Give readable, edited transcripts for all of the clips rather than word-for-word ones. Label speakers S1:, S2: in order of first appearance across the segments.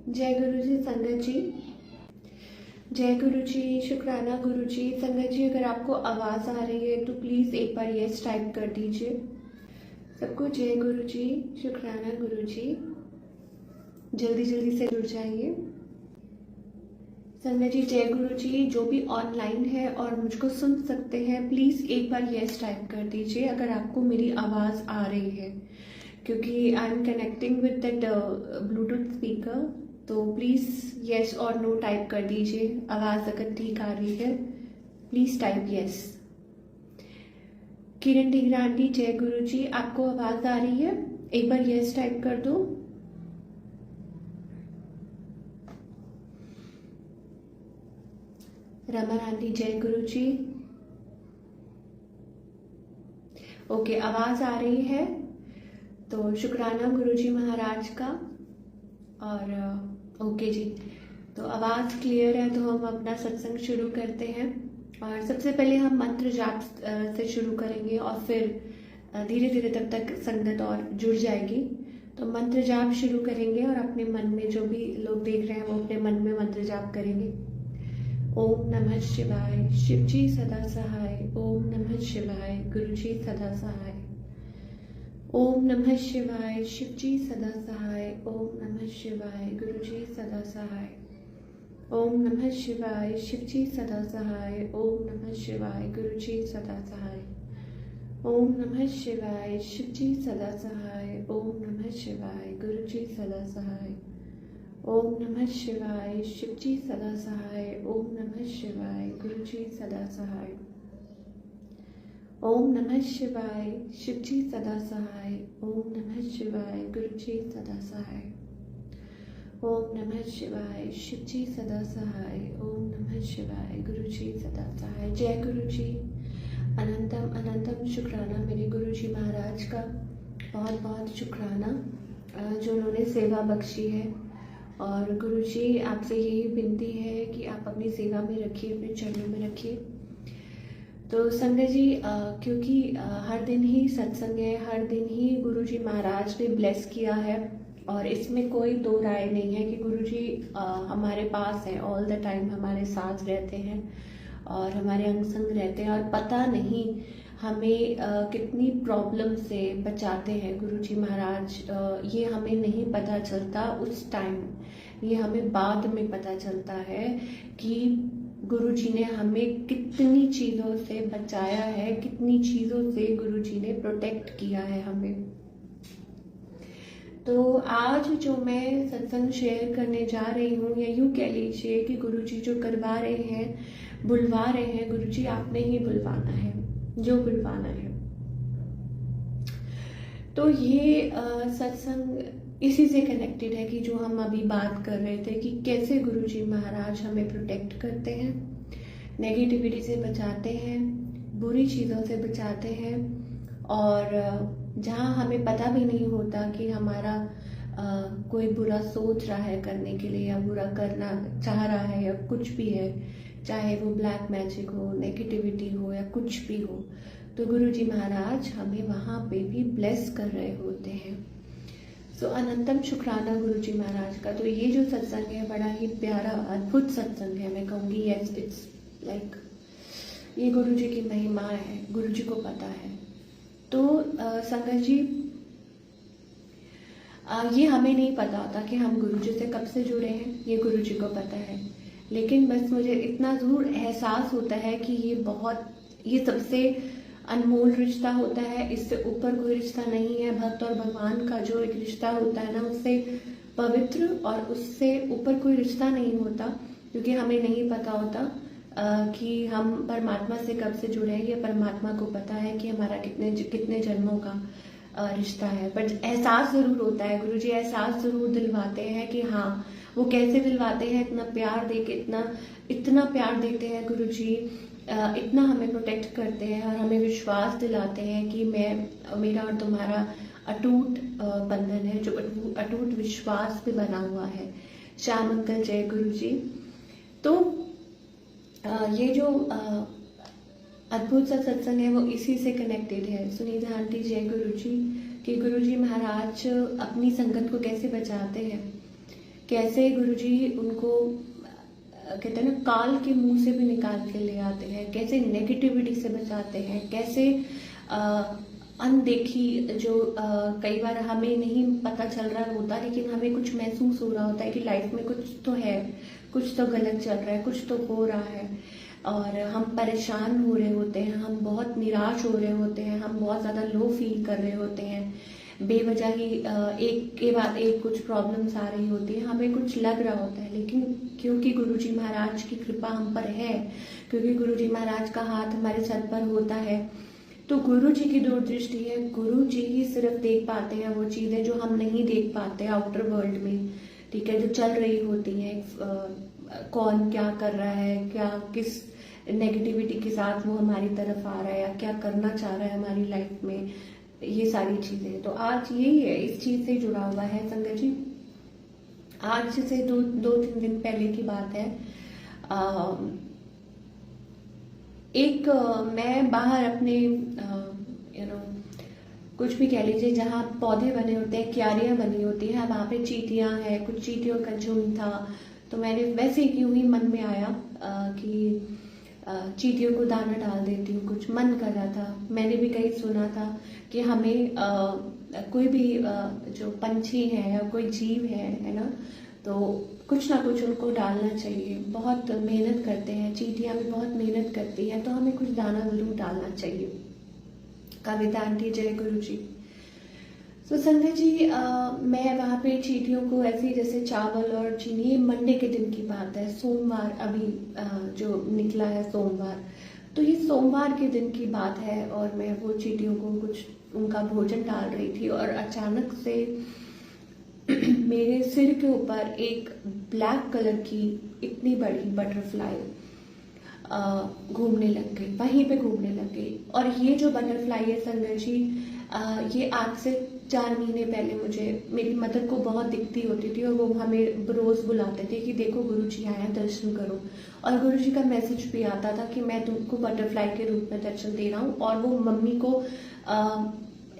S1: जय गुरु जी संगत जी। जय गुरु जी, शुक्राना गुरु जी। संगत जी, अगर आपको आवाज़ आ रही है तो प्लीज़ एक बार यस टाइप कर दीजिए। सबको जय गुरु जी, शुक्राना गुरु जी। जल्दी जल्दी से जुड़ जाइए। संगत जी, जय गुरु जी। जो भी ऑनलाइन है और मुझको सुन सकते हैं, प्लीज़ एक बार यस टाइप कर दीजिए अगर आपको मेरी आवाज़ आ रही है, क्योंकि I am connecting with that Bluetooth speaker. तो प्लीज़ येस और नो टाइप कर दीजिए। आवाज़ अगर ठीक आ रही है प्लीज़ टाइप येस। किरण डिग्रांडी, जय गुरु जी। आपको आवाज़ आ रही है? एक बार येस टाइप कर दो। रमा रानी, जय गुरु जी। ओके, आवाज़ आ रही है तो शुक्राना गुरु जी महाराज का। और ओके जी, तो आवाज़ क्लियर है तो हम अपना सत्संग शुरू करते हैं। और सबसे पहले हम मंत्र जाप से शुरू करेंगे और फिर धीरे धीरे तब तक संगत और जुड़ जाएगी। तो मंत्र जाप शुरू करेंगे और अपने मन में, जो भी लोग देख रहे हैं वो अपने मन में मंत्र जाप करेंगे। ओम नमः शिवाय, शिव जी सदा सहाय। ओम नमः शिवाय, गुरु जी सदा सहाय। ओम नमः शिवाय, शिव जी सदा सहाय। ओम नमः शिवाय, गुरु जी सदा सहाय। ओम नमः शिवाय, शिव जी सदा सहाय। ओम नमः शिवाय, गुरु जी सदा सहाय। ओम नमः शिवाय, शिव जी सदा सहाय। ओम नमः शिवाय, गुरु जी सदा सहाय। ओम नमः शिवाय, शिव जी सदा सहाय। ओम नमः शिवाय, गुरु जी सदा सहाय। ओम नमः शिवाय, शिव जी सदा सहाय। ओम नमः शिवाय, गुरु जी सदा सहाय। ओम नमः शिवाय, शिव जी सदा सहाय। ओम नमः शिवाय, गुरु जी सदा सहाय। जय गुरु जी। अनंतम अनंतम शुक्राना मेरे गुरु जी महाराज का। बहुत बहुत शुक्राना जो उन्होंने सेवा बख्शी है। और गुरु जी, आपसे यही विनती है कि आप अपनी सेवा में रखिए, अपने चरणों में रखिए। तो संगत जी, क्योंकि हर दिन ही सत्संग है, हर दिन ही गुरु जी महाराज ने ब्लेस किया है और इसमें कोई दो राय नहीं है कि गुरु जी हमारे पास है, ऑल द टाइम हमारे साथ रहते हैं और हमारे अंग संग रहते हैं। और पता नहीं हमें कितनी प्रॉब्लम से बचाते हैं गुरु जी महाराज। ये हमें नहीं पता चलता उस टाइम, ये हमें बाद में पता चलता है कि गुरु जी ने हमें कितनी चीज़ों से बचाया है, कितनी चीज़ों से गुरु जी ने प्रोटेक्ट किया है हमें। तो आज जो मैं सत्संग शेयर करने जा रही हूँ, या यूँ कह लीजिए कि गुरु जी जो करवा रहे हैं, बुलवा रहे हैं, गुरु जी आपने ही बुलवाना है, जो बुलवाना है। तो ये सत्संग इसी से कनेक्टेड है कि जो हम अभी बात कर रहे थे कि कैसे गुरु जी महाराज हमें प्रोटेक्ट करते हैं, नेगेटिविटी से बचाते हैं, बुरी चीज़ों से बचाते हैं। और जहाँ हमें पता भी नहीं होता कि हमारा कोई बुरा सोच रहा है करने के लिए, या बुरा करना चाह रहा है, या कुछ भी है, चाहे वो ब्लैक मैजिक हो, नेगेटिविटी हो, या कुछ भी हो, तो गुरु जी महाराज हमें वहाँ पे भी ब्लेस कर रहे होते हैं। सो अनंतम शुक्राना गुरु जी महाराज का। तो ये जो सत्संग है बड़ा ही प्यारा अद्भुत सत्संग है, मैं कहूँगी यस, इट्स लाइक ये गुरु जी की महिमा है, गुरु जी को पता है। तो संगत जी, ये हमें नहीं पता होता कि हम गुरु जी से कब से जुड़े हैं, ये गुरु जी को पता है। लेकिन बस मुझे इतना ज़रूर एहसास होता है कि ये सबसे अनमोल रिश्ता होता है, इससे ऊपर कोई रिश्ता नहीं है। भक्त और भगवान का जो एक रिश्ता होता है ना, उससे पवित्र और उससे ऊपर कोई रिश्ता नहीं होता, क्योंकि हमें नहीं पता होता कि हम परमात्मा से कब से जुड़े हैं। ये परमात्मा को पता है कि हमारा कितने जन्मों का रिश्ता है। बट एहसास ज़रूर होता है, गुरु जी एहसास ज़रूर दिलवाते हैं कि हाँ, वो कैसे दिलवाते हैं, इतना प्यार दे के, इतना प्यार देते हैं गुरु जी, इतना हमें प्रोटेक्ट करते हैं और हमें विश्वास दिलाते हैं कि मेरा और तुम्हारा अटूट बंधन है, जो अटूट विश्वास पे बना हुआ है। श्याम अंकल, जय गुरु जी। तो ये जो अद्भुत सा सत्संग है वो इसी से कनेक्टेड है। सुनीता आंटी, जय गुरु जी। कि गुरु जी महाराज अपनी संगत को कैसे बचाते हैं, कैसे गुरुजी उनको कहते हैं ना काल के मुंह से भी निकाल के ले आते हैं, कैसे नेगेटिविटी से बचाते हैं, कैसे अनदेखी जो कई बार हमें नहीं पता चल रहा होता लेकिन हमें कुछ महसूस हो रहा होता है कि लाइफ में कुछ तो है, कुछ तो गलत चल रहा है, कुछ तो हो रहा है और हम परेशान हो रहे होते हैं, हम बहुत निराश हो रहे होते हैं, हम बहुत ज़्यादा लो फील कर रहे होते हैं, बेवजह ही एक के बाद एक कुछ प्रॉब्लम्स आ रही होती है, हमें कुछ लग रहा होता है। लेकिन क्योंकि गुरुजी महाराज की कृपा हम पर है, क्योंकि गुरुजी महाराज का हाथ हमारे सर पर होता है, तो गुरुजी की दूरदृष्टि है, गुरुजी ही सिर्फ देख पाते हैं वो चीज़ें जो हम नहीं देख पाते आउटर वर्ल्ड में, ठीक है, जो चल रही होती हैं, कौन क्या कर रहा है, क्या किस नेगेटिविटी के साथ वो हमारी तरफ आ रहा है या क्या करना चाह रहा है हमारी लाइफ में, ये सारी चीजें। तो आज यही है, इस चीज से जुड़ा हुआ है संगत जी। आज से दो तीन दिन पहले की बात है। मैं बाहर अपने कुछ भी कह लीजिए, जहाँ पौधे बने होते हैं, क्यारियां बनी होती है, वहां पे चींटियां हैं, कुछ चींटियों का झुंड था। तो मैंने वैसे क्यों ही मन में आया कि चींटियों को दाना डाल देती हूँ, कुछ मन कर रहा था। मैंने भी कहीं सुना था कि हमें कोई भी जो पंछी है या कोई जीव है ना, तो कुछ ना कुछ उनको डालना चाहिए। बहुत मेहनत करते हैं, चींटियां भी बहुत मेहनत करती हैं, तो हमें कुछ दाना जरूर डालना चाहिए। कविता आंटी, जय गुरु जी। तो संजय जी, मैं वहाँ पे चींटियों को ऐसे जैसे चावल और चीनी, ये मंडे के दिन की बात है, सोमवार अभी जो निकला है सोमवार, तो ये सोमवार के दिन की बात है और मैं वो चींटियों को कुछ उनका भोजन डाल रही थी और अचानक से मेरे सिर के ऊपर एक ब्लैक कलर की इतनी बड़ी बटरफ्लाई घूमने लग गई, वहीं पे घूमने लग गई। और ये जो बटरफ्लाई है संजय जी, ये आज से 4 महीने पहले मुझे मेरी मदर को बहुत दिखती होती थी और वो हमें रोज बुलाते थे कि देखो गुरुजी आए हैं, दर्शन करो। और गुरुजी का मैसेज भी आता था कि मैं तुमको बटरफ्लाई के रूप में दर्शन दे रहा हूँ। और वो मम्मी को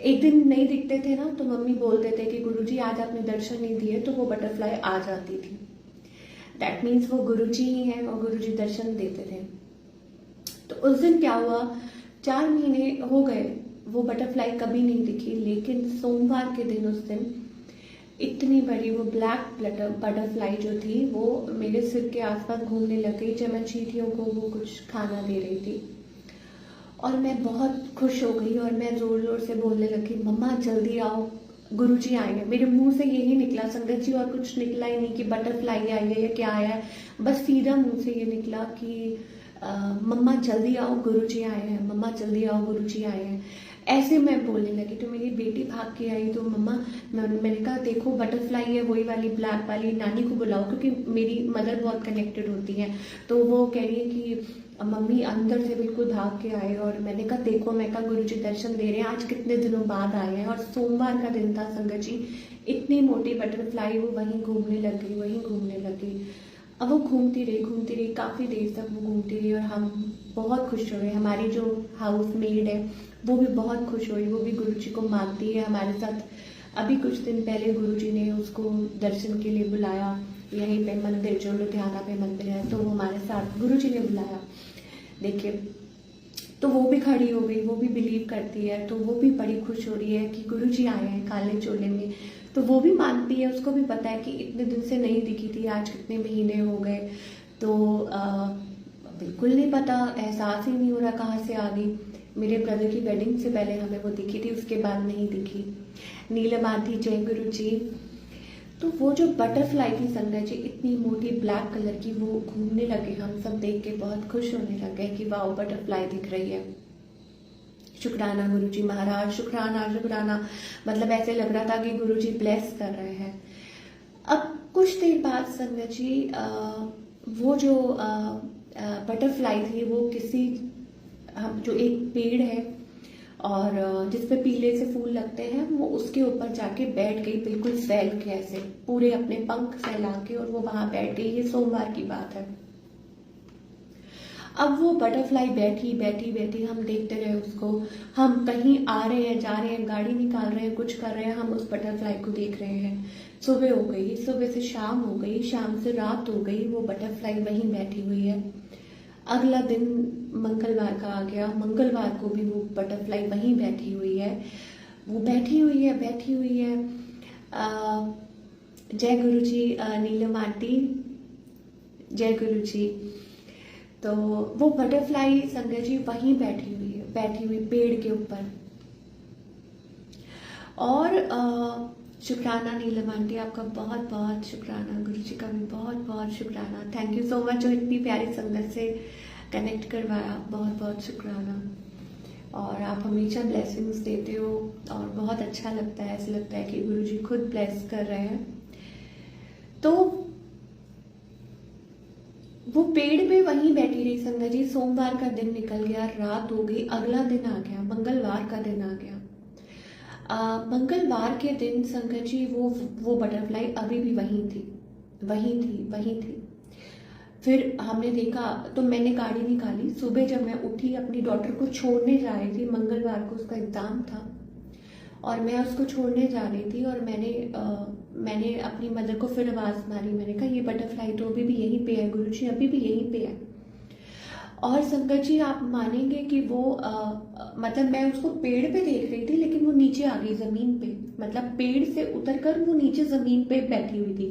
S1: एक दिन नहीं दिखते थे ना, तो मम्मी बोलते थे कि गुरुजी आज आपने दर्शन नहीं दिए, तो वो बटरफ्लाई आ जाती थी। दैट मीन्स वो गुरुजी ही हैं और गुरुजी दर्शन देते थे। तो उस दिन क्या हुआ, 4 महीने हो गए, वो बटरफ्लाई कभी नहीं दिखी, लेकिन सोमवार के दिन उस दिन इतनी बड़ी वो ब्लैक बटरफ्लाई जो थी वो मेरे सिर के आसपास घूमने लग गई जब मैं चींटियों को वो कुछ खाना दे रही थी। और मैं बहुत खुश हो गई और मैं जोर जोर से बोलने लगी, मम्मा जल्दी आओ, गुरुजी आए हैं। मेरे मुंह से यही निकला संगत जी, और कुछ निकला ही नहीं कि बटरफ्लाई आई है या क्या आया है, बस सीधा मुंह से ये निकला कि मम्मा जल्दी आओ, गुरुजी आए हैं, मम्मा जल्दी आओ, गुरुजी आए हैं। ऐसे मैं बोलने लगी तो मेरी बेटी भाग के आई, तो मम्मा मैंने कहा देखो बटरफ्लाई है, वही वाली ब्लैक वाली, नानी को बुलाओ, क्योंकि मेरी मदर बहुत कनेक्टेड होती है। तो वो कह रही है कि मम्मी अंदर से बिल्कुल भाग के आए। और मैंने कहा देखो, मैं कहा गुरुजी दर्शन दे रहे हैं, आज कितने दिनों बाद आए हैं। और सोमवार का दिन था संगत जी, इतनी मोटी बटरफ्लाई वो वहीं घूमने लग गई, वहीं घूमने लग गई। अब वो घूमती रही, काफ़ी देर तक वो घूमती रही और हम बहुत खुश हुए। हमारी जो हाउस मेड है वो भी बहुत खुश हुई, वो भी गुरुजी को मानती है हमारे साथ। अभी कुछ दिन पहले गुरुजी ने उसको दर्शन के लिए बुलाया, यहीं पे मंदिर जो लुधियाना पे मंदिर है, तो वो हमारे साथ गुरुजी ने बुलाया। देखिए, तो वो भी खड़ी हो गई, वो भी बिलीव करती है, तो वो भी बड़ी खुश हो रही है कि गुरुजी आए हैं काले चोले में। तो वो भी मानती है, उसको भी पता है कि इतने दिन से नहीं दिखी थी, आज कितने महीने हो गए। तो बिल्कुल नहीं पता, एहसास ही नहीं हो रहा कहाँ से आ गई। मेरे ब्रदर की वेडिंग से पहले हमें वो दिखी थी, उसके बाद नहीं दिखी। नीलम आंटी, जय गुरु जी। तो वो जो बटरफ्लाई थी संगत जी, इतनी मोटी ब्लैक कलर की, वो घूमने लगे। हम सब देख के बहुत खुश होने लगे कि वाह बटरफ्लाई दिख रही है। शुक्राना गुरुजी महाराज, शुक्राना शुक्राना। मतलब ऐसे लग रहा था कि गुरुजी ब्लेस कर रहे हैं। अब कुछ देर बाद संगत जी, वो जो बटरफ्लाई थी वो किसी जो एक पेड़ है और जिसपे पीले से फूल लगते हैं, वो उसके ऊपर जाके बैठ गई, बिल्कुल फैल के ऐसे पूरे अपने पंख फैला के, और वो वहां बैठ गई। ये सोमवार की बात है। अब वो बटरफ्लाई बैठी बैठी बैठी, हम देखते रहे उसको। हम कहीं आ रहे हैं, जा रहे हैं, गाड़ी निकाल रहे हैं, कुछ कर रहे हैं, हम उस बटरफ्लाई को देख रहे हैं सुबह हो गई, सुबह से शाम हो गई, शाम से रात हो गई, वो बटरफ्लाई वहीं बैठी हुई है। अगला दिन मंगलवार का आ गया, मंगलवार को भी वो बटरफ्लाई वहीं बैठी हुई है। वो बैठी हुई है, बैठी हुई है। जय गुरु जी। नीलम आंटी, जय गुरु जी। तो वो बटरफ्लाई संगत जी वहीं बैठी हुई है, बैठी हुई पेड़ के ऊपर। और शुक्राना नीलम आंटी, आपका बहुत बहुत शुक्राना, गुरु जी का भी बहुत बहुत शुक्राना। थैंक यू सो मच जो इतनी प्यारी संगत से कनेक्ट करवाया, बहुत बहुत शुक्राना। और आप हमेशा ब्लेसिंग्स देते हो और बहुत अच्छा लगता है, ऐसे लगता है कि गुरु जी खुद ब्लेस कर रहे हैं। तो वो पेड़ पे वहीं बैठी रही संगत जी। सोमवार का दिन निकल गया, रात हो गई, अगला दिन आ गया, मंगलवार का दिन आ गया। मंगलवार के दिन संगत जी वो बटरफ्लाई अभी भी वहीं थी, वहीं थी, वहीं थी। फिर हमने देखा तो मैंने गाड़ी निकाली। सुबह जब मैं उठी, अपनी डॉटर को छोड़ने जा रही थी, मंगलवार को उसका एग्ज़ाम था और मैं उसको छोड़ने जा रही थी। और मैंने अपनी मदर को फिर आवाज़ मारी। मैंने कहा ये बटरफ्लाई तो अभी भी यहीं पे है गुरुजी, अभी भी यहीं पे है। और संगत जी आप मानेंगे कि वो मतलब मैं उसको पेड़ पे देख रही थी, लेकिन वो नीचे आ गई ज़मीन पे। मतलब पेड़ से उतरकर वो नीचे ज़मीन पे बैठी हुई थी,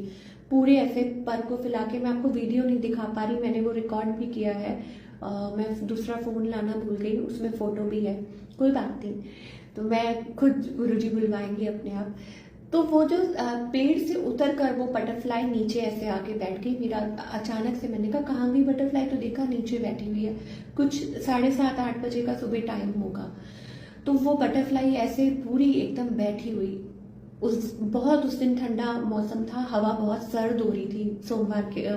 S1: पूरे ऐसे पर को फैला के। मैं आपको वीडियो नहीं दिखा पा रही, मैंने वो रिकॉर्ड भी किया है। मैं दूसरा फ़ोन लाना भूल गई, उसमें फ़ोटो भी है, कोई बात नहीं, तो मैं खुद गुरुजी बुलवाएंगे अपने आप। तो वो जो पेड़ से उतर कर वो बटरफ्लाई नीचे ऐसे आके बैठ गई। मेरा अचानक से, मैंने कहा कहाँ गई बटरफ्लाई, तो देखा नीचे बैठी हुई है। कुछ 7:30-8 बजे का सुबह टाइम होगा। तो वो बटरफ्लाई ऐसे पूरी एकदम बैठी हुई। उस दिन ठंडा मौसम था, हवा बहुत सर्द हो रही थी।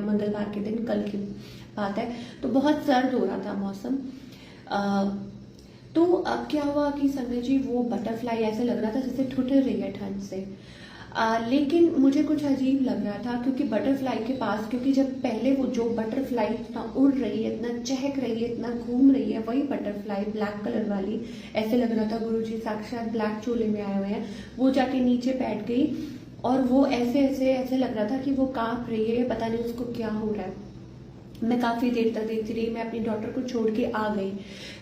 S1: मंगलवार के दिन, कल की बात है, तो बहुत सर्द हो रहा था मौसम। तो अब क्या हुआ कि संगत जी वो बटरफ्लाई ऐसे लग रहा था जैसे ठुठर रही है ठंड से। लेकिन मुझे कुछ अजीब लग रहा था, क्योंकि बटरफ्लाई के पास, क्योंकि जब पहले वो जो बटरफ्लाई इतना उड़ रही है, इतना चहक रही है, इतना घूम रही है, वही बटरफ्लाई ब्लैक कलर वाली, ऐसे लग रहा था गुरुजी साक्षात ब्लैक चोले में आए हुए हैं। वो जाके नीचे बैठ गई और वो ऐसे लग रहा था कि वो कांप रही है, पता नहीं उसको क्या हो रहा है। मैं काफ़ी देर तक देखती रही, मैं अपनी डॉटर को छोड़ के आ गई।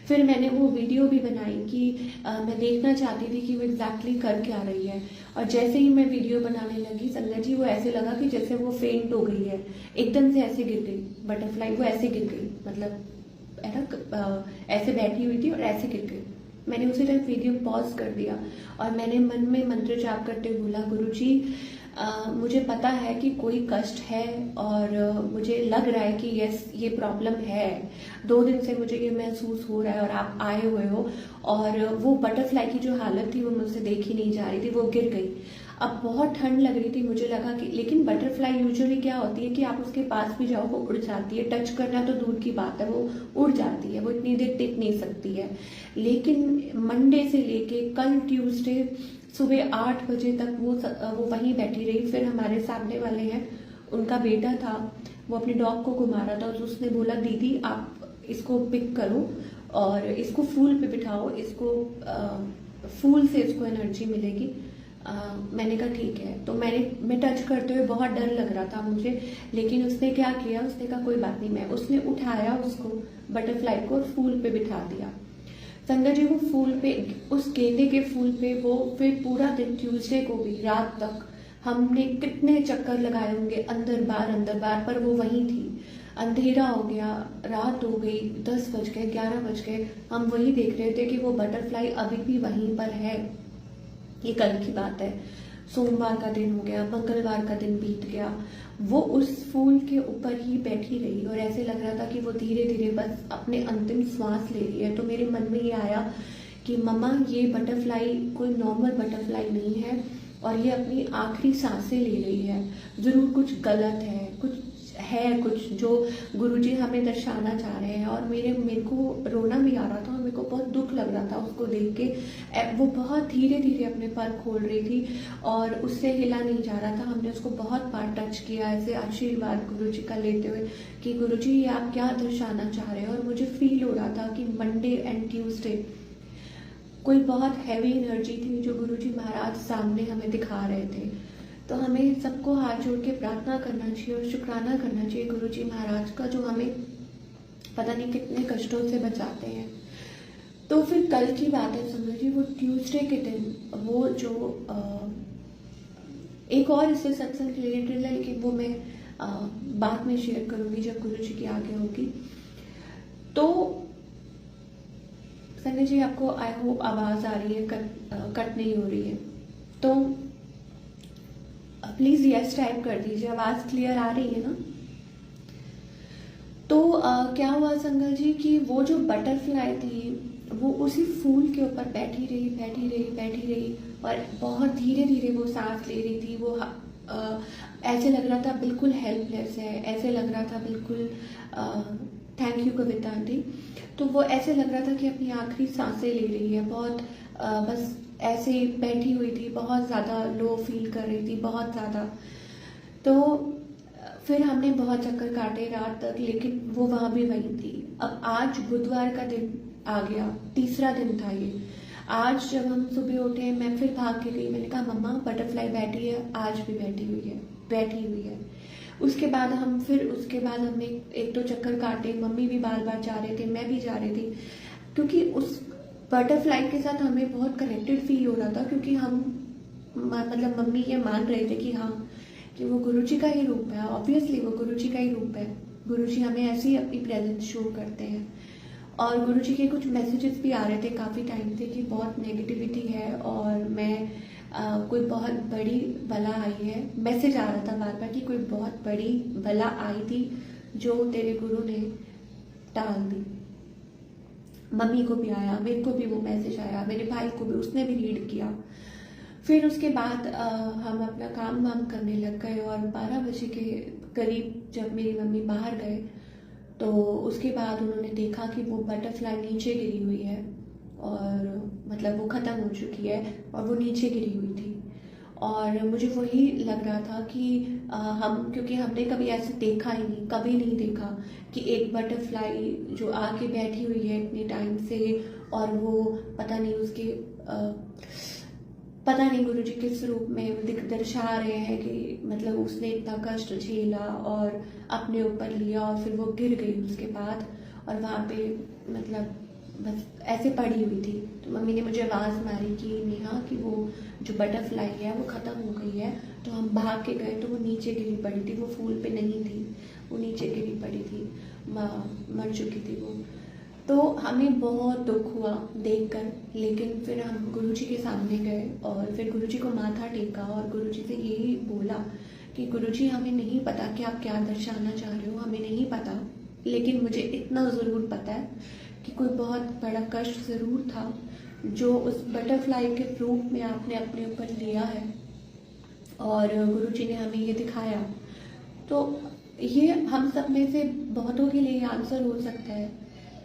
S1: फिर मैंने वो वीडियो भी बनाई कि मैं देखना चाहती थी कि वो एग्जैक्टली कर क्या रही है। और जैसे ही मैं वीडियो बनाने लगी संगत जी, वो ऐसे लगा कि जैसे वो फेंट हो गई है, एकदम से ऐसे गिर गई बटरफ्लाई, वो ऐसे गिर गई, मतलब है ना, ऐसे बैठी हुई थी और ऐसे गिर गई। मैंने उसी टाइम वीडियो पॉज कर दिया और मैंने मन में मंत्र जाप करते हुए बोला, गुरुजी मुझे पता है कि कोई कष्ट है और मुझे लग रहा है कि यस ये प्रॉब्लम है, 2 दिन से मुझे ये महसूस हो रहा है और आप आए हुए हो। और वो बटरफ्लाई की जो हालत थी वो मुझसे देखी नहीं जा रही थी, वो गिर गई। अब बहुत ठंड लग रही थी, मुझे लगा कि, लेकिन बटरफ्लाई यूजुअली क्या होती है कि आप उसके पास भी जाओ वो उड़ जाती है, टच करना तो दूर की बात है, वो उड़ जाती है, वो इतनी देर टिक नहीं सकती है। लेकिन मंडे से लेके कल ट्यूसडे सुबह 8 बजे तक वो वहीं बैठी रही। फिर हमारे सामने वाले हैं, उनका बेटा था, वो अपने डॉग को घुमा रहा था, तो उसने बोला दीदी आप इसको पिक करो और इसको फूल पे बिठाओ, इसको फूल से इसको एनर्जी मिलेगी। मैंने कहा ठीक है। तो मैं टच करते हुए बहुत डर लग रहा था मुझे, लेकिन उसने क्या किया, उसने कहा कोई बात नहीं, उसने उठाया उसको बटरफ्लाई को और फूल पे बिठा दिया। संगत जी वो फूल पे, उस गेंदे के फूल पे वो फिर पूरा दिन ट्यूसडे को भी रात तक हमने कितने चक्कर लगाए होंगे, अंदर बार, पर वो वहीं थी। अंधेरा हो गया, रात हो गई, 10 बज गए, 11 बज गए, हम वही देख रहे थे कि वो बटरफ्लाई अभी भी वहीं पर है। ये कल की बात है, सोमवार का दिन हो गया, मंगलवार का दिन बीत गया, वो उस फूल के ऊपर ही बैठी रही और ऐसे लग रहा था कि वो धीरे धीरे बस अपने अंतिम श्वास ले रही है। तो मेरे मन में ये आया कि मम्मा ये बटरफ्लाई कोई नॉर्मल बटरफ्लाई नहीं है और ये अपनी आखिरी सांसें ले रही है, ज़रूर कुछ गलत है, कुछ जो गुरुजी हमें दर्शाना चाह रहे हैं। और मेरे को रोना भी आ रहा था और मेरे को बहुत दुख लग रहा था उसको देख के। वो बहुत धीरे धीरे अपने पर खोल रही थी और उससे हिला नहीं जा रहा था। हमने उसको बहुत बार टच किया, ऐसे आशीर्वाद गुरुजी का लेते हुए कि गुरुजी ये आप क्या दर्शाना चाह रहे हैं। और मुझे फील हो रहा था कि मंडे एंड ट्यूसडे कोई बहुत हैवी एनर्जी थी जो गुरुजी महाराज सामने हमें दिखा रहे थे। तो हमें सबको हाथ जोड़ के प्रार्थना करना चाहिए और शुक्राना करना चाहिए गुरु जी महाराज का, जो हमें पता नहीं कितने कष्टों से बचाते हैं। तो फिर कल की बात है संगत जी, वो ट्यूसडे के दिन वो जो एक और इससे सत्संग रिलेटेड है, लेकिन वो मैं बाद में शेयर करूंगी जब गुरु जी की आज्ञा होगी। तो संगत जी आपको आई होप आवाज आ रही है, कट नहीं हो रही है, तो प्लीज यस टाइप कर दीजिए, आवाज क्लियर आ रही है ना। तो क्या हुआ संगत जी कि वो जो बटरफ्लाई थी वो उसी फूल के ऊपर बैठी रही और बहुत धीरे धीरे वो सांस ले रही थी। वो ऐसे लग रहा था बिल्कुल हेल्पलेस है, ऐसे लग रहा था बिल्कुल थैंक यू कविता आंटी। तो वो ऐसे लग रहा था कि अपनी आखिरी सांसें ले रही है, बहुत बस ऐसे बैठी हुई थी, बहुत ज़्यादा लो फील कर रही थी, बहुत ज़्यादा। तो फिर हमने बहुत चक्कर काटे रात तक, लेकिन वो वहाँ भी वहीं थी। अब आज बुधवार का दिन आ गया, तीसरा दिन था ये। आज जब हम सुबह उठे, मैं फिर भाग के गई, मैंने कहा मम्मा बटरफ्लाई बैठी है, आज भी बैठी हुई है। उसके बाद हमने एक दो चक्कर काटे, मम्मी भी बार बार जा रहे थे, मैं भी जा रही थी, क्योंकि उस बटरफ्लाई के साथ हमें बहुत कनेक्टेड फील हो रहा था, क्योंकि हम मतलब मम्मी ये मान रहे थे कि हाँ कि वो गुरुजी का ही रूप है, ऑब्वियसली वो गुरुजी का ही रूप है। गुरुजी हमें ऐसे ही अपनी प्रेजेंस शो करते हैं। और गुरुजी के कुछ मैसेजेस भी आ रहे थे काफ़ी टाइम से कि बहुत नेगेटिविटी है और मैं कोई बहुत बड़ी बला आई है। मैसेज आ रहा था बार बार कि कोई बहुत बड़ी बला आई थी जो तेरे गुरु ने टाल दी। मम्मी को भी आया, मेरे को भी वो मैसेज आया, मेरे भाई को भी, उसने भी रीड किया। फिर उसके बाद हम अपना काम वाम करने लग गए और 12 बजे के करीब जब मेरी मम्मी बाहर गए तो उसके बाद उन्होंने देखा कि वो बटरफ्लाई नीचे गिरी हुई है और मतलब वो ख़त्म हो चुकी है और वो नीचे गिरी हुई थी। और मुझे वही लग रहा था कि क्योंकि हमने कभी ऐसे देखा ही नहीं, कभी नहीं देखा कि एक बटरफ्लाई जो आके बैठी हुई है इतने टाइम से और वो पता नहीं गुरुजी किस रूप में दर्शा रहे हैं कि मतलब उसने इतना कष्ट झेला और अपने ऊपर लिया और फिर वो गिर गई उसके बाद और वहाँ पे मतलब बस ऐसे पड़ी हुई थी। तो मम्मी ने मुझे आवाज़ मारी कि नेहा कि वो जो बटरफ्लाई है वो ख़त्म हो गई है। तो हम भाग के गए तो वो नीचे गिरी पड़ी थी, वो फूल पे नहीं थी, वो नीचे गिरी पड़ी थी, मर चुकी थी वो। तो हमें बहुत दुख हुआ देखकर, लेकिन फिर हम गुरुजी के सामने गए और फिर गुरुजी को माथा टेका और गुरुजी से यही बोला कि गुरुजी हमें नहीं पता कि आप क्या दर्शाना चाह रहे हो, हमें नहीं पता, लेकिन मुझे इतना ज़रूर पता है कि कोई बहुत बड़ा कष्ट ज़रूर था जो उस बटरफ्लाई के रूप में आपने अपने ऊपर लिया है और गुरुजी ने हमें ये दिखाया। तो ये हम सब में से बहुतों के लिए आंसर हो सकता है,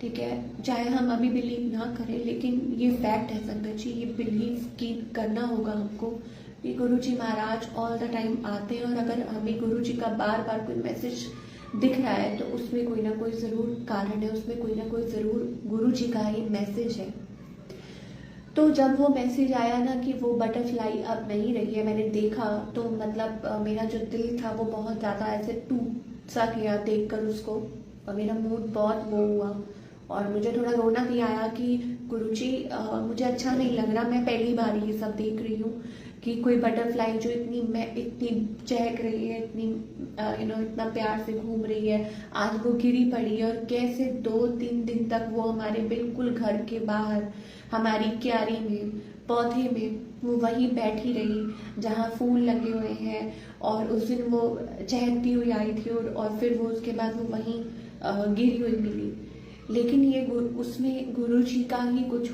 S1: ठीक है, चाहे हम अभी बिलीव ना करें, लेकिन ये फैक्ट है संगत जी, ये बिलीव की करना होगा हमको कि गुरुजी महाराज ऑल द टाइम आते हैं और अगर हमें गुरुजी का बार बार कोई मैसेज दिख रहा है तो उसमें कोई ना कोई ज़रूर कारण है, उसमें कोई ना कोई ज़रूर गुरुजी का ही मैसेज है। तो जब वो मैसेज आया ना कि वो बटरफ्लाई अब नहीं रही है, मैंने देखा तो मतलब मेरा जो दिल था वो बहुत ज़्यादा ऐसे टूट सा गया देखकर उसको और मेरा मूड बहुत वो हुआ और मुझे थोड़ा रोना भी आया कि गुरुजी मुझे अच्छा नहीं लग रहा, मैं पहली बार ये सब देख रही हूँ कि कोई बटरफ्लाई जो इतनी चहक रही है, इतनी इतना प्यार से घूम रही है, आज वो गिरी पड़ी है और कैसे 2-3 दिन तक वो हमारे बिल्कुल घर के बाहर हमारी क्यारी में पौधे में वो वहीं बैठी रही जहाँ फूल लगे हुए हैं। और उस दिन वो चहकती हुई आई थी और फिर वो उसके बाद वो वहीं गिरी हुई मिली। लेकिन ये उसमें गुरुजी का ही कुछ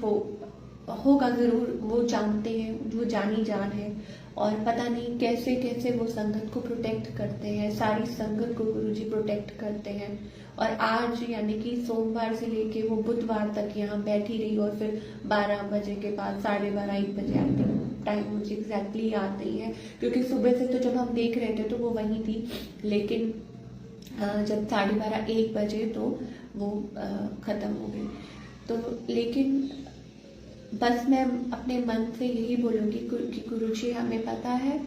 S1: होगा ज़रूर, वो जानते हैं, वो जानी जान है और पता नहीं कैसे कैसे वो संगत को प्रोटेक्ट करते हैं, सारी संगत को गुरुजी प्रोटेक्ट करते हैं। और आज यानी कि सोमवार से लेके वो बुधवार तक यहाँ बैठी रही और फिर 12 बजे के बाद 12:30-1 बजे आती टाइम मुझे एग्जैक्टली याद नहीं है, क्योंकि सुबह से तो जब हम देख रहे थे तो वो वहीं थी, लेकिन जब 12:30-1 बजे तो वो ख़त्म हो गई। तो लेकिन बस मैं अपने मन से यही बोलूँगी कि गुरुजी हमें पता है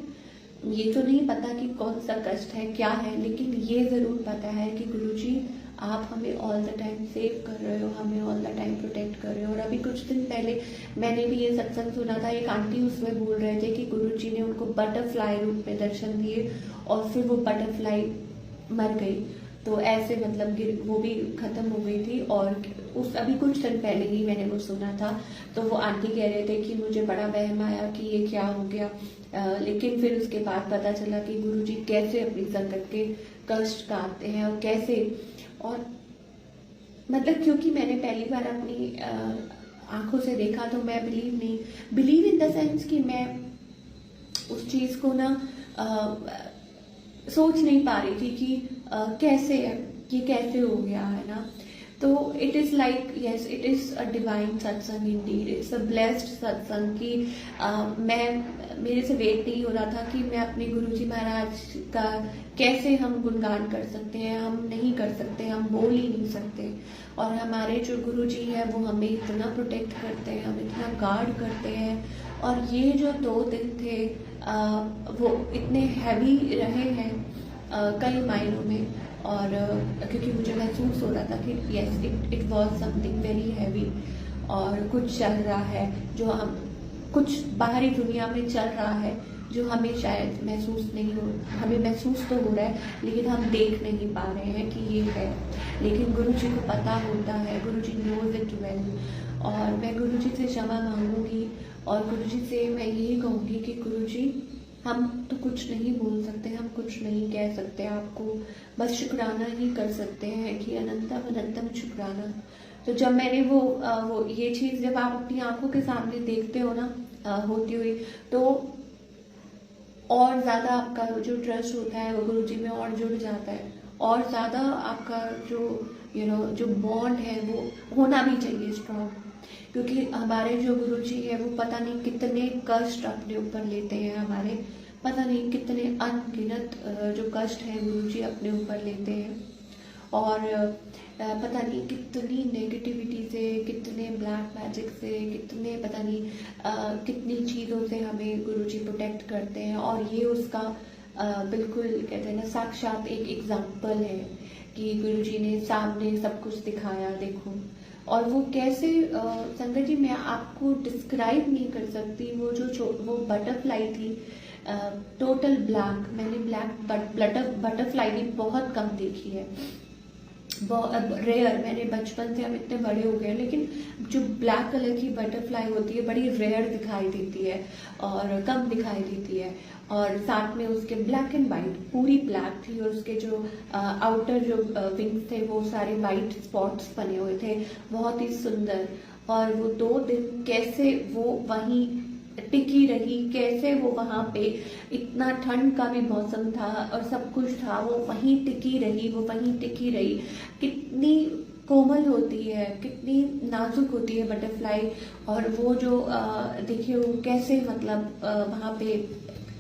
S1: ये तो नहीं पता कि कौन सा कष्ट है, क्या है, लेकिन ये ज़रूर पता है कि गुरुजी आप हमें ऑल द टाइम सेव कर रहे हो, हमें ऑल द टाइम प्रोटेक्ट कर रहे हो। और अभी कुछ दिन पहले मैंने भी ये सत्संग सुना था, एक आंटी उसमें बोल रहे थे कि गुरुजी ने उनको बटरफ्लाई रूप में दर्शन दिए और फिर वो बटरफ्लाई मर गई। तो ऐसे मतलब वो भी खत्म हो गई थी। और उस अभी कुछ दिन पहले ही मैंने वो सुना था। तो वो आंटी कह रहे थे कि मुझे बड़ा वहम आया कि ये क्या हो गया, लेकिन फिर उसके बाद पता चला कि गुरुजी कैसे अपनी संकट के कष्ट काटते हैं और कैसे। और मतलब क्योंकि मैंने पहली बार अपनी आंखों से देखा तो मैं बिलीव इन द सेंस कि मैं उस चीज़ को ना सोच नहीं पा रही थी कि कैसे ये कैसे हो गया है ना। तो it is like yes, it is a divine सत्संग इंडीड, इट्स अ ब्लेस्ड सत्संग कि मेरे से वेट नहीं हो रहा था कि मैं अपने गुरुजी महाराज का कैसे हम गुणगान कर सकते हैं। हम नहीं कर सकते, हम बोल ही नहीं सकते। और हमारे जो गुरुजी है वो हमें इतना प्रोटेक्ट करते हैं, हम इतना गार्ड करते हैं। और ये जो 2 दिन थे वो इतने हैवी रहे हैं कई मायनों में। और क्योंकि मुझे महसूस हो रहा था कि yes, it was something very heavy. और कुछ चल रहा है जो हम, कुछ बाहरी दुनिया में चल रहा है जो हमें शायद महसूस नहीं हो, हमें महसूस तो हो रहा है लेकिन हम देख नहीं पा रहे हैं कि ये है। लेकिन गुरुजी को पता होता है, गुरुजी नोज इट वेल। और मैं गुरुजी से क्षमा मांगूंगी और गुरुजी से मैं यही कहूँगी कि गुरुजी हम तो कुछ नहीं बोल सकते, हम कुछ नहीं कह सकते आपको, बस शुक्राना ही कर सकते हैं कि अनंतम अनंतम शुक्राना। तो जब मैंने वो ये चीज़ जब आप अपनी आंखों के सामने देखते हो ना होती हुई, तो और ज़्यादा आपका जो ट्रस्ट होता है वो गुरुजी में और जुड़ जाता है। और ज़्यादा आपका जो जो बॉन्ड है वो होना भी चाहिए स्ट्रॉन्ग। क्योंकि हमारे जो गुरुजी है वो पता नहीं कितने कष्ट अपने ऊपर लेते हैं, हमारे पता नहीं कितने अनगिनत जो कष्ट है गुरुजी अपने ऊपर लेते हैं। और पता नहीं कितनी नेगेटिविटी से, कितने ब्लैक मैजिक से, कितने पता नहीं कितनी चीज़ों से हमें गुरुजी प्रोटेक्ट करते हैं। और ये उसका बिल्कुल कहते हैं ना साक्षात एक एग्जाम्पल है कि गुरुजी ने सामने सब कुछ दिखाया, देखो। और वो कैसे संगत जी मैं आपको डिस्क्राइब नहीं कर सकती। वो बटरफ्लाई थी टोटल ब्लैक। मैंने ब्लैक बटरफ्लाई भी बहुत कम देखी है, रेयर। मैंने बचपन से, हम इतने बड़े हो गए, लेकिन जो ब्लैक कलर की बटरफ्लाई होती है बड़ी रेयर दिखाई देती है और कम दिखाई देती है। और साथ में उसके ब्लैक एंड वाइट, पूरी ब्लैक थी और उसके जो आउटर जो विंग्स थे वो सारे वाइट स्पॉट्स बने हुए थे, बहुत ही सुंदर। और वो 2 दिन कैसे वो वहीं टिकी रही, कैसे वो वहां पे, इतना ठंड का भी मौसम था और सब कुछ था, वो वहीं टिकी रही, वो वहीं टिकी रही। कितनी कोमल होती है, कितनी नाजुक होती है बटरफ्लाई। और वो जो देखिए वो कैसे मतलब वहां पे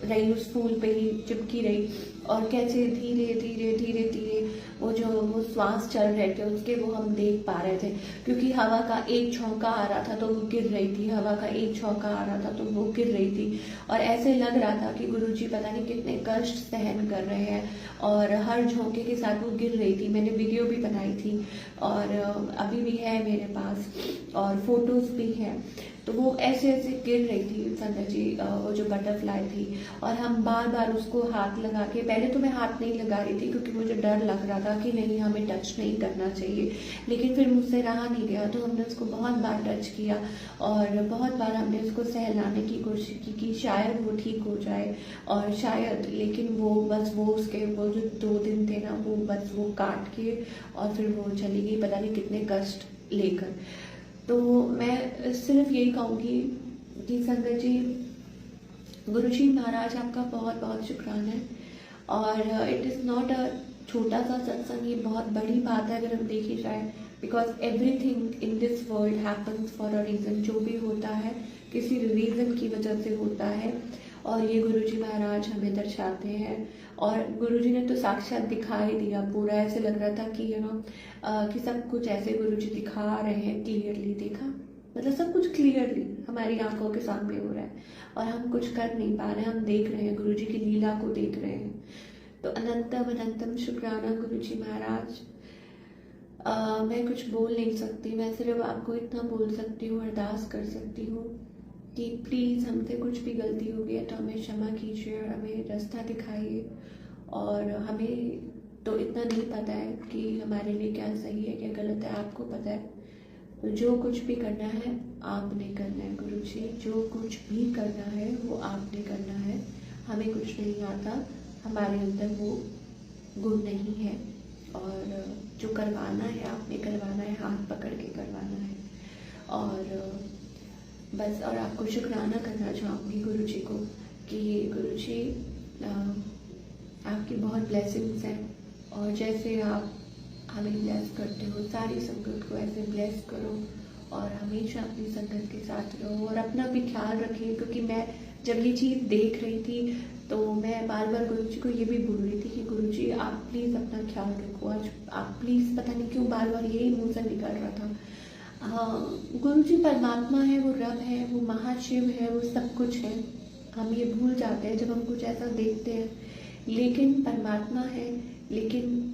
S1: रही, उस फूल पे ही चिपकी रही। और कैसे धीरे धीरे धीरे धीरे वो श्वास चल रहे थे उसके, वो हम देख पा रहे थे। क्योंकि हवा का एक झोंका आ रहा था तो वो गिर रही थी, हवा का एक झोंका आ रहा था तो वो गिर रही थी। और ऐसे लग रहा था कि गुरुजी पता नहीं कितने कष्ट सहन कर रहे हैं और हर झोंके के साथ वो गिर रही थी। मैंने वीडियो भी बनाई थी और अभी भी है मेरे पास और फोटोज भी हैं। तो वो ऐसे ऐसे गिर रही थी संगत जी, वो जो बटरफ्लाई थी। और हम बार बार उसको हाथ लगा के, पहले तो मैं हाथ नहीं लगा रही थी क्योंकि मुझे डर लग रहा था कि नहीं हमें टच नहीं करना चाहिए, लेकिन फिर मुझसे रहा नहीं गया तो हमने उसको बहुत बार टच किया और बहुत बार हमने उसको सहलाने की कोशिश की कि शायद वो ठीक हो जाए। और शायद, लेकिन वो बस वो उसके वो जो 2 दिन थे ना, वो बस वो काट के और फिर वो चली गई पता नहीं कितने कष्ट लेकर। तो मैं सिर्फ यही कहूँगी कि संगत जी गुरुजी महाराज आपका बहुत बहुत शुक्राना है। और इट इज़ नॉट अ छोटा सा सत्संग, ये बहुत बड़ी बात है अगर हम देखी जाए। Because everything in this world happens for a reason. जो भी होता है किसी रीज़न की वजह से होता है और ये गुरुजी महाराज हमें दर्शाते हैं। और गुरुजी ने तो साक्षात दिखा ही दिया पूरा, ऐसे लग रहा था कि कि सब कुछ ऐसे गुरुजी दिखा रहे हैं क्लियरली। देखा मतलब सब कुछ क्लियरली हमारी आंखों के सामने हो रहा है और हम कुछ कर नहीं पा रहे हैं, हम देख रहे हैं, गुरु जी की लीला को देख रहे हैं। तो अनंतम अनंतम शुक्राना गुरु जी महाराज। मैं कुछ बोल नहीं सकती, मैं सिर्फ आपको इतना बोल सकती हूँ, अरदास कर सकती हूँ कि प्लीज़ हमसे कुछ भी गलती हो गई है तो हमें क्षमा कीजिए और हमें रास्ता दिखाइए। और हमें तो इतना नहीं पता है कि हमारे लिए क्या सही है क्या गलत है, आपको पता है। तो जो कुछ भी करना है आपने करना है गुरु जी, जो कुछ भी करना है वो आपने करना है। हमें कुछ नहीं आता, हमारे अंदर वो गुण नहीं है, और जो करवाना है आपने करवाना है, हाथ पकड़ के करवाना है। और बस, और आपको शुक्राना करना चाहूँगी गुरु जी को कि गुरु जी आपकी बहुत ब्लेसिंग्स हैं, और जैसे आप हमें ब्लेस करते हो, सारी संगत को ऐसे ब्लेस करो और हमेशा अपनी संगत के साथ रहो और अपना भी ख्याल रखें। क्योंकि मैं जब ये चीज़ देख रही थी तो मैं बार बार गुरु जी को ये भी बोल रही थी कि गुरु जी आप प्लीज़ अपना ख्याल रखो, आज आप प्लीज़, पता नहीं क्यों बार बार यही मुँह से निकल रहा था। हाँ, गुरु जी परमात्मा है, वो रब है, वो महाशिव है, वो सब कुछ है। हम ये भूल जाते हैं जब हम कुछ ऐसा देखते हैं, लेकिन परमात्मा है। लेकिन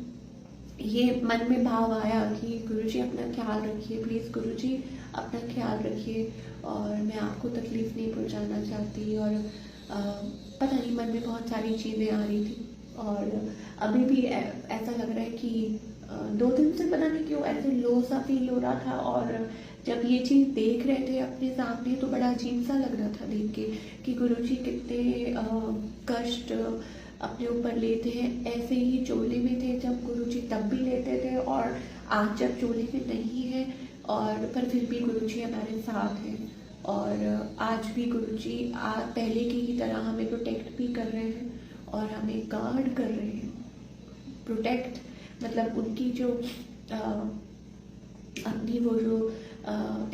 S1: ये मन में भाव आया कि गुरुजी अपना ख्याल रखिए, प्लीज़ गुरुजी अपना ख्याल रखिए, और मैं आपको तकलीफ़ नहीं पहुंचाना चाहती। और पता नहीं मन में बहुत सारी चीज़ें आ रही थी, और अभी भी ऐसा लग रहा है कि 2 दिन से पता नहीं क्यों ऐसे लो सा फील हो रहा था। और जब ये चीज़ देख रहे थे अपने सामने तो बड़ा अजीब सा लग रहा था देख के कि गुरुजी कितने कष्ट अपने ऊपर लेते हैं। ऐसे ही चोले में थे जब गुरुजी तब भी लेते थे, और आज जब चोले में नहीं है और पर फिर भी गुरुजी हमारे साथ हैं। और आज भी गुरुजी पहले की ही तरह हमें प्रोटेक्ट भी कर रहे हैं और हमें गार्ड कर रहे हैं। प्रोटेक्ट मतलब उनकी जो अपनी वो जो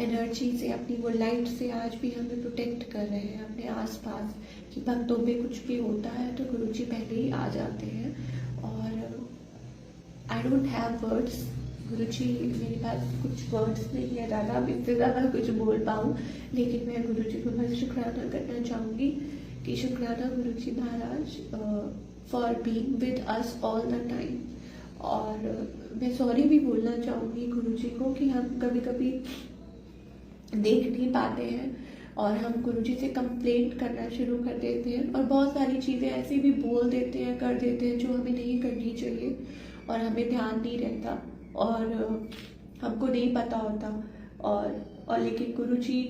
S1: एनर्जी से, अपनी वो लाइट से आज भी हमें प्रोटेक्ट कर रहे हैं अपने आसपास। कि भक्तों पे कुछ भी होता है तो गुरुजी पहले ही आ जाते हैं। और आई डोंट हैव वर्ड्स गुरुजी, मेरे पास कुछ वर्ड्स नहीं है ज़्यादा, इससे ज़्यादा कुछ बोल पाऊँ, लेकिन मैं गुरुजी को बस शुक्राना करना चाहूँगी कि शुक्राना Guruji Maharaj for being with us all the time. और मैं सॉरी भी बोलना चाहूँगी गुरुजी को कि हम कभी कभी देख नहीं पाते हैं और हम गुरुजी से कंप्लेंट करना शुरू कर देते हैं, और बहुत सारी चीज़ें ऐसे भी बोल देते हैं, कर देते हैं जो हमें नहीं करनी चाहिए, और हमें ध्यान नहीं रहता और हमको नहीं पता होता। और लेकिन गुरुजी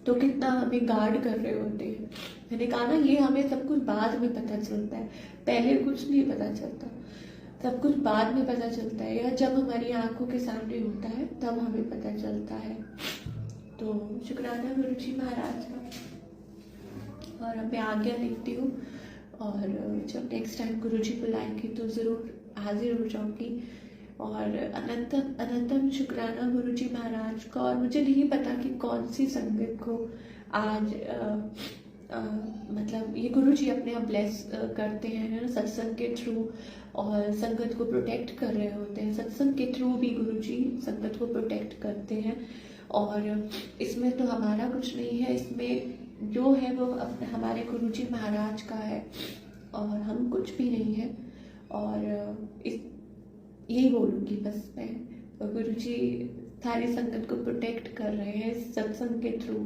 S1: तो कितना हमें गार्ड कर रहे होते हैं। मैंने कहा ना, ये हमें सब कुछ बाद में पता चलता है, पहले कुछ नहीं पता चलता, सब कुछ बाद में पता चलता है, या जब हमारी आंखों के सामने होता है तब हमें पता चलता है। तो शुक्राना गुरुजी महाराज का। और अब मैं आज्ञा लेती हूँ, और जब नेक्स्ट टाइम गुरुजी बुलाएंगे तो ज़रूर हाजिर हो जाऊँगी। और अनंतम अनंतम शुक्राना गुरुजी महाराज का। और मुझे नहीं पता कि कौन सी संगत को आज मतलब ये गुरुजी अपने आप ब्लेस करते हैं ना, सत्संग के थ्रू, और संगत को प्रोटेक्ट कर रहे होते हैं। सत्संग के थ्रू भी गुरुजी संगत को प्रोटेक्ट करते हैं, और इसमें तो हमारा कुछ नहीं है, इसमें जो है वो अपने हमारे गुरुजी महाराज का है, और हम कुछ भी नहीं है। और यही बोलूँगी बस मैं, तो गुरुजी सारी संगत को प्रोटेक्ट कर रहे हैं सत्संग के थ्रू।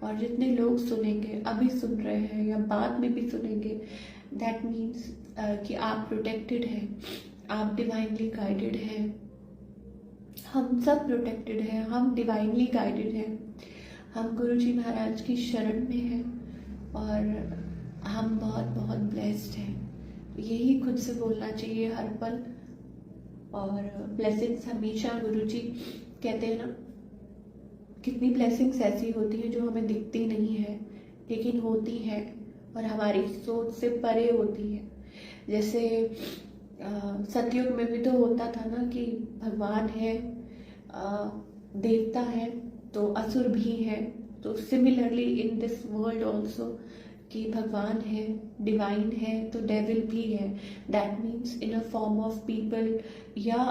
S1: और जितने लोग सुनेंगे, अभी सुन रहे हैं या बाद में भी सुनेंगे, दैट मीन्स कि आप प्रोटेक्टेड हैं, आप डिवाइनली गाइडेड हैं, हम सब प्रोटेक्टेड हैं, हम डिवाइनली गाइडेड हैं, हम गुरुजी महाराज की शरण में हैं, और हम बहुत बहुत ब्लेस्ड हैं। यही खुद से बोलना चाहिए हर पल। और ब्लेसिंग्स हमेशा गुरुजी कहते हैं ना, कितनी ब्लेसिंग्स ऐसी होती हैं जो हमें दिखती नहीं है लेकिन होती हैं, और हमारी सोच से परे होती है। जैसे सतयुग में भी तो होता था ना कि भगवान है, देवता है तो असुर भी है। तो similarly in this world also, कि भगवान है, डिवाइन है तो डेविल भी है। That means in a form of people, या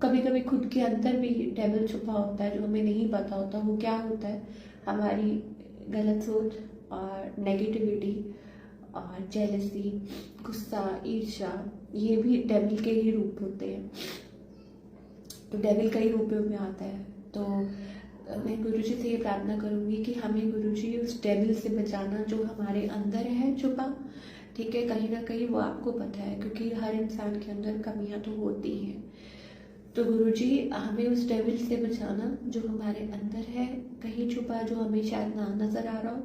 S1: कभी कभी खुद के अंदर भी डेविल छुपा होता है जो हमें नहीं पता होता। वो क्या होता है? हमारी गलत सोच और नेगेटिविटी और जेलसी, गुस्सा, ईर्ष्या, ये भी डेविल के ही रूप होते हैं। तो डेविल कई रूपों में आता है। तो मैं गुरुजी से ये प्रार्थना करूँगी कि हमें गुरुजी उस डेविल से बचाना जो हमारे अंदर है छुपा। ठीक है, कहीं ना कहीं वो आपको पता है, क्योंकि हर इंसान के अंदर कमियां तो होती हैं। तो गुरुजी हमें उस डेविल से बचाना जो हमारे अंदर है कहीं छुपा, जो हमें शायद ना नज़र आ रहा हो,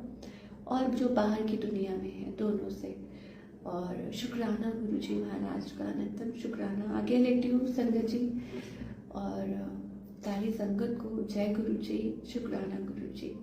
S1: और जो बाहर की दुनिया में है, दोनों से। और शुक्राना गुरुजी महाराज का, अनंतम शुक्राना। आगे लेती हूँ संगत जी और सारी संगत को। जय गुरु जी, शुक्राना गुरु जी।